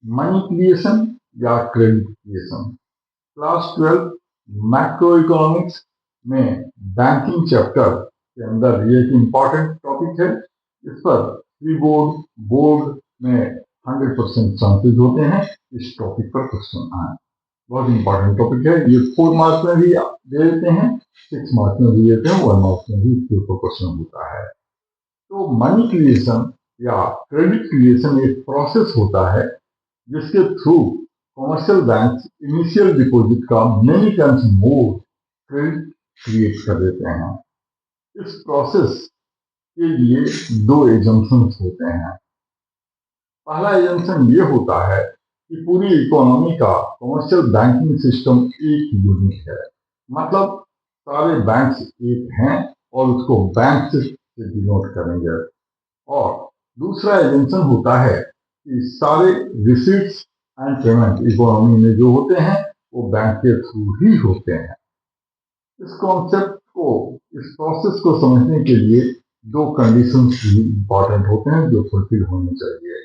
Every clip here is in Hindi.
मनी क्रिएशन या credit creation. Class 12 macro economics में बैंकिंग चैप्टर के अंदर ये एक इम्पॉर्टेंट टॉपिक है। इस पर प्री बोर्ड बोर्ड में 100% चांसेस होते हैं इस टॉपिक पर क्वेश्चन आए। बहुत इंपॉर्टेंट टॉपिक है। ये 4 मार्क्स में भी दे देते हैं, 6 मार्क्स में भी देते हैं, 1 मार्क्स में भी इसके ऊपर क्वेश्चन होता है। तो मनी क्रिएशन या क्रेडिट क्रिएशन एक प्रोसेस होता है जिसके through commercial bank initial deposit का many times more credit create कर देते हैं। इस प्रोसेस के लिए 2 एजम्पशंस होते हैं। पहला एजम्पशन ये होता है कि पूरी इकोनॉमी का कमर्शियल बैंकिंग सिस्टम एक यूनिट है, मतलब सारे बैंक्स एक हैं और उसको बैंक से डिनोट करेंगे। और दूसरा एजम्पशन होता है कि सारे रिसीट्स एंड पेमेंट इकोनॉमी में जो होते हैं वो बैंक के थ्रू ही होते हैं। इस कॉन्सेप्ट को, इस प्रोसेस को समझने के लिए 2 कंडीशंस भी इंपॉर्टेंट होते हैं जो फुलफिल होनी चाहिए।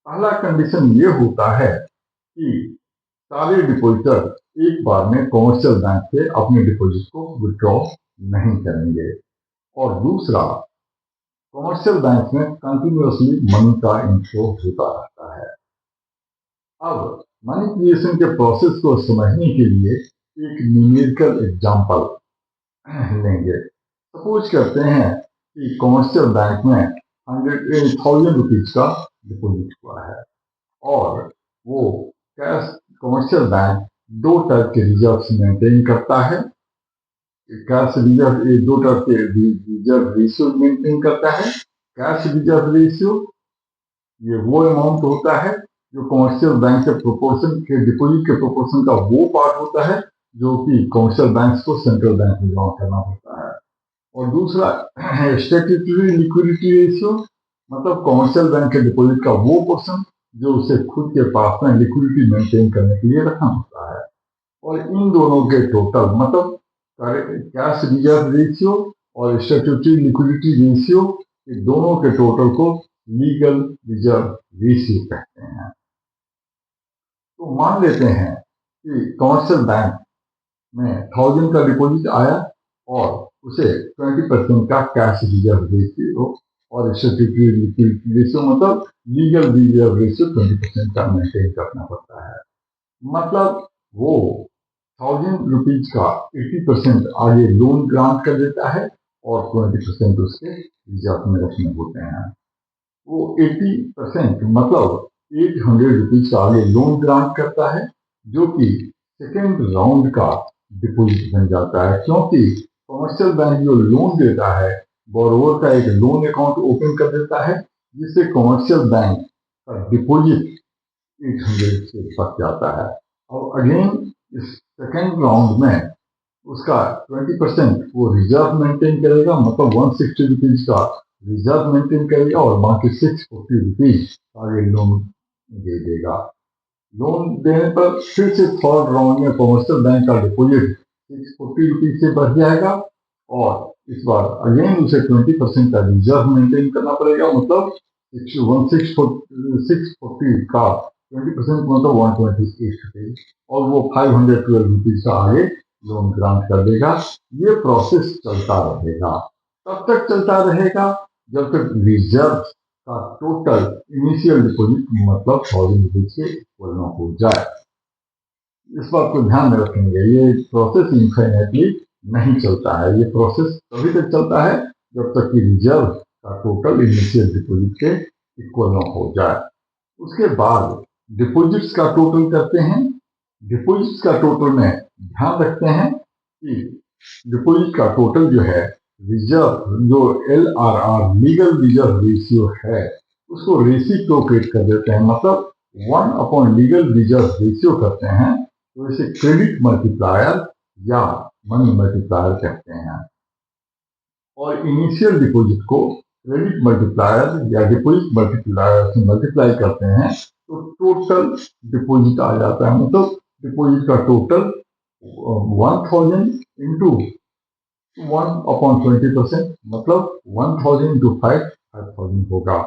पहला कंडीशन ये होता है कि सारे डिपॉजिटर एक बार में कमर्शियल बैंक से अपने डिपॉजिट को विड्रॉ नहीं करेंगे। और दूसरा, कमर्शियल बैंक में कंटिन्यूअसली मनी का इनफ्लो होता रहता है। अब मनी क्रिएशन के प्रोसेस को समझने के लिए एक न्यूमेरिकल एग्जांपल लेंगे। सपोज करते हैं कि कमर्शियल बैंक में 100,000 रुपीज का डिपॉजिट हुआ है और वो कैश कमर्शियल बैंक 2 टाइप के रिजर्व मेंटेन करता है। कैश रिजर्व 2 टाइप के रिजर्व रेशियो मेंटेन करता है। कैश रिजर्व रेशियो ये वो अमाउंट होता है जो कमर्शियल बैंक के प्रोपोर्शन के डिपॉजिट के प्रोपोर्शन का वो पार्ट होता है जो कि कमर्शियल बैंक को सेंट्रल बैंक में जमा करना होता है। और दूसरा स्टैट्यूटरी लिक्विडिटी रेशियो, मतलब कमर्शियल बैंक के डिपॉजिट का वो पोर्शन जो उसे खुद के पास में लिक्विडिटी मेंटेन करने के लिए रखना होता है। और इन दोनों के टोटल, मतलब कैश रिजर्व रेशियो और स्टैट्यूटरी लिक्विडिटी रेशियो, ये दोनों के टोटल को लीगल रिजर्व रेशियो कहते हैं। तो मान लेते हैं कि कमर्शियल बैंक में 1000 का डिपॉजिट आया और उसे 20% का कैश रिजर्व रेशियो और स्टैट्यूटरी लिक्विडिटी रेशियो, मतलब लीगल रिजर्व रेशियो 20% का मेंटेन करना पड़ता है। मतलब वो 1000 रुपीज का 80% आगे लोन ग्रांट कर देता है और 20% उसके रिजर्व में रखने होते हैं। वो 80% मतलब 800 रुपीज का आगे लोन ग्रांट करता है जो कि सेकेंड राउंड का डिपॉजिट बन जाता है, क्योंकि कमर्शियल बैंक जो लोन देता है बोरोवर का एक लोन अकाउंट ओपन कर देता है जिससे कमर्शियल बैंक का डिपॉजिट 800 से बच जाता है। और अगेन इस सेकेंड राउंड में उसका 20% वो रिजर्व मेंटेन करेगा, मतलब 160 रुपीज का रिजर्व मेंटेन करेगा और बाकी 640 रुपीज आगे लोन दे देगा। लोन देने पर फिर से थर्ड राउंड में कमर्शियल बैंक का डिपॉजिट 640 रुपीज से बढ़ जाएगा और इस बार अगेन उसे 20% का रिजर्व मेंटेन करना पड़ेगा, मतलब 640 का 20% मतलब 128 रुपीज और वो 512 रुपीज का आगे लोन ग्रांट कर देगा। ये प्रोसेस चलता रहेगा। तब तक चलता रहेगा जब तक रिजर्व का टोटल इनिशियल डिपॉजिट मतलब 1000 रुपीज के इक्वल न हो जाए। इस बात को ध्यान में रखेंगे, ये प्रोसेस इनफाइनेटली नहीं चलता है। ये प्रोसेस तभी तक चलता है जब तक कि रिजर्व का टोटल इनिशियल डिपॉजिट के इक्वल न हो जाए। उसके बाद डिपॉजिट्स का टोटल करते हैं। डिपॉजिट्स का टोटल में ध्यान रखते हैं कि डिपॉजिट का टोटल जो है रिजर्व जो LRR लीगल रिजर्व रेशियो है उसको रेसिप्रोकेट कर देते हैं, मतलब 1 लीगल रिजर्व रेशियो करते हैं तो इसे क्रेडिट मल्टीप्लायर या मनी मल्टीप्लायर कहते हैं। और इनिशियल डिपॉजिट को क्रेडिट मल्टीप्लायर या डिपॉजिट मल्टीप्लायर से मल्टीप्लाई करते हैं तो टोटल डिपॉजिट आ जाता है, मतलब डिपॉजिट का टोटल 1000 इंटू 1/20% मतलब 1000 इंटू 5000 होगा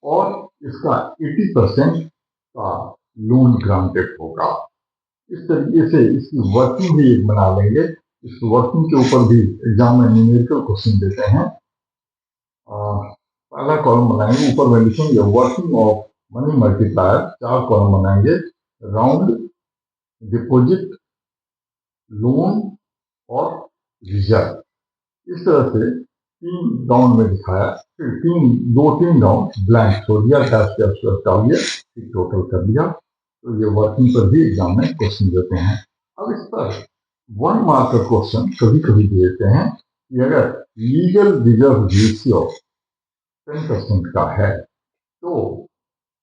और इसका 80% का लोन ग्रांटेड होगा। इस तरीके से इसकी वर्किंग भी एक बना लेंगे। इस वर्किंग के ऊपर भी एग्जाम में न्यूमेरिकल क्वेश्चन देते हैं। पहला कॉलम बनाएंगे, ऊपर में लिखेंगे working of money multiplier, 4 column बनाएंगे, राउंड, डिपॉजिट, लोन और रिजर्व। इस तरह से 3 राउंड में दिखाया, फिर 3 राउंड ब्लैंक छोड़ दिया, डैश डैश डैश डाल दिया, फिर टोटल कर दिया। तो ये वर्किंग पर भी एग्जाम में क्वेश्चन देते हैं। अब इस पर 1 मार्क का क्वेश्चन कभी कभी देते हैं कि अगर लीगल रिजर्व रेशियो 10% का है तो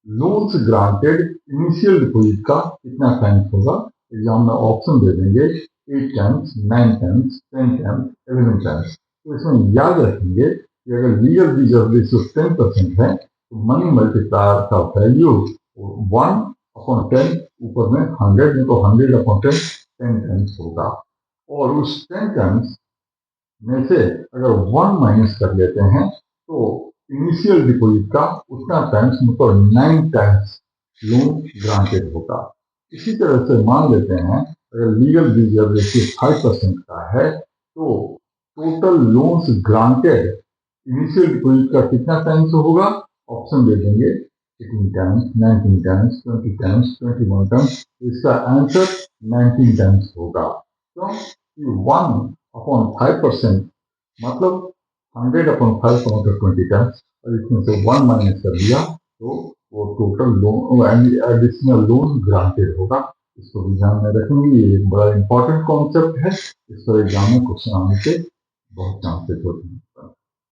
लोन्स ग्रांटेड इनिशियल डिपॉजिट का कितना टाइम्स होगा। एग्जाम में ऑप्शन दे देंगे 8 टाइम्स, 9 टाइम्स, 10 टाइम्स, 11 टाइम्स। तो इसमें याद रखेंगे कि अगर लीगल रिजर्व रेशियो 10% है तो मनी मल्टीप्लायर का वैल्यू 1/10, ऊपर में 100 में तो 100/10 10 टाइम्स होगा। और उस 10 टाइम्स में से अगर 1 माइनस कर लेते हैं तो इनिशियल डिपॉजिट का उतना टाइम्स, मतलब 9 टाइम्स लोन ग्रांटेड होगा। इसी तरह से मान लेते हैं अगर लीगल रिजर्व रेशियो 5% का है तो total loans granted initial deposit का कितना टाइम्स होगा। ऑप्शन दे देंगे 18 टाइम्स, 19 टाइम्स, 20 टाइम्स, 21 टाइम्स। इसका आंसर 19 टाइम्स होगा। क्यों? 1/5% मतलब 100/5 का 20 टाइम्स, और इसमें से 1 माइनस कर दिया तो वो total loan, additional loan granted होगा। इसको भी ध्यान में रखेंगे, ये एक बड़ा इंपॉर्टेंट कॉन्सेप्ट है। इस पर एग्जाम में क्वेश्चन आने के बहुत चांसेस होते हैं।